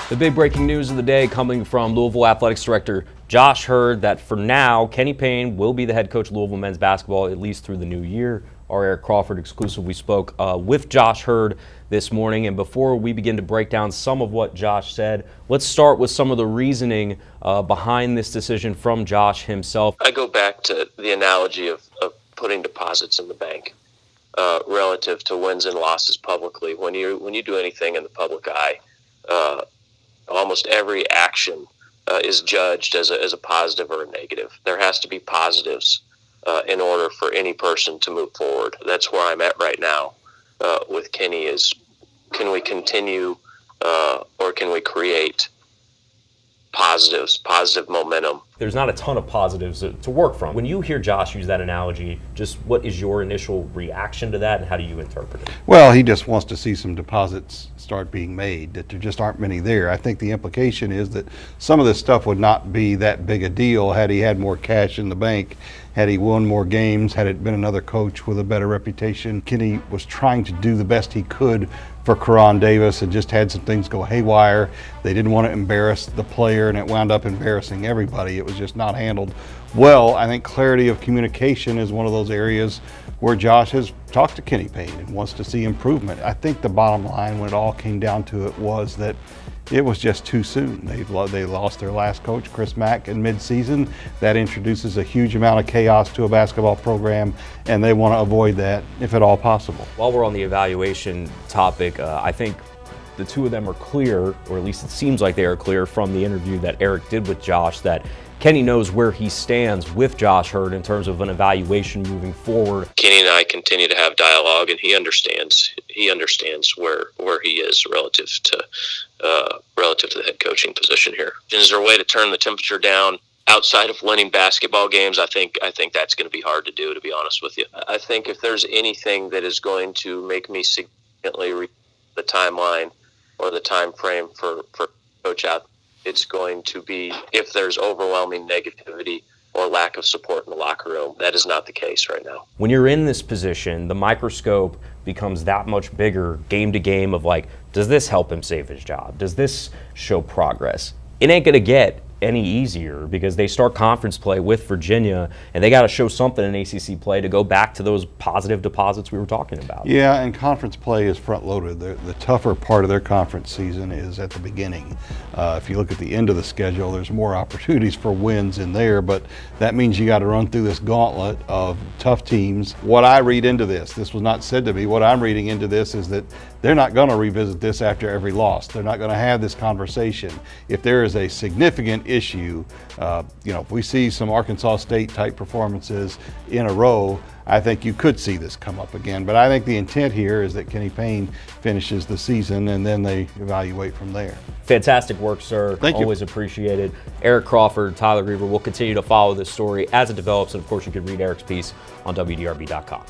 The big breaking news of the day coming from Louisville Athletics Director Josh Heird that for now, Kenny Payne will be the head coach of Louisville men's basketball at least through the new year. Our Eric Crawford exclusive. We spoke with Josh Heird this morning, and before we begin to break down some of what Josh said, let's start with some of the reasoning behind this decision from Josh himself. I go back to the analogy of putting deposits in the bank relative to wins and losses publicly. When you do anything in the public eye, almost every action is judged as a positive or a negative. There has to be positives in order for any person to move forward. That's where I'm at right now with Kenny is, can we continue or can we create positive momentum? There's not a ton of positives to work from. When you hear Josh use that analogy, just what is your initial reaction to that and how do you interpret it? Well, he just wants to see some deposits start being made, that there just aren't many there. I think the implication is that some of this stuff would not be that big a deal had he had more cash in the bank, had he won more games, had it been another coach with a better reputation. Kenny was trying to do the best he could for Karan Davis and just had some things go haywire. They didn't want to embarrass the player and it wound up embarrassing everybody. It was just not handled well. I think clarity of communication is one of those areas where Josh has talked to Kenny Payne and wants to see improvement. I think the bottom line when it all came down to it was that it was just too soon. They lost their last coach, Chris Mack, in midseason. That introduces a huge amount of chaos to a basketball program, and they want to avoid that if at all possible. While we're on the evaluation topic, I think the two of them are clear, or at least it seems like they are clear from the interview that Eric did with Josh, that Kenny knows where he stands with Josh Heird in terms of an evaluation moving forward. Kenny and I continue to have dialogue, and he understands where he is relative to the head coaching position here. Is there a way to turn the temperature down outside of winning basketball games? I think that's going to be hard to do, to be honest with you. I think if there's anything that is going to make me significantly the timeline or the time frame for coach out, it's going to be if there's overwhelming negativity or lack of support in the locker room. That is not the case right now. When you're in this position, the microscope becomes that much bigger game to game of like, does this help him save his job? Does this show progress? It ain't gonna get any easier because they start conference play with Virginia and they got to show something in ACC play to go back to those positive deposits we were talking about. Yeah, and conference play is front loaded. The tougher part of their conference season is at the beginning. If you look at the end of the schedule, there's more opportunities for wins in there, but that means you got to run through this gauntlet of tough teams. What I read into this was not said to me, what I'm reading into this is that they're not going to revisit this after every loss. They're not going to have this conversation. If there is a significant issue, if we see some Arkansas State type performances in a row, I think you could see this come up again. But I think the intent here is that Kenny Payne finishes the season and then they evaluate from there. Fantastic work, sir. Thank you. Always appreciated. Eric Crawford, Tyler Reaver will continue to follow this story as it develops. And of course, you can read Eric's piece on WDRB.com.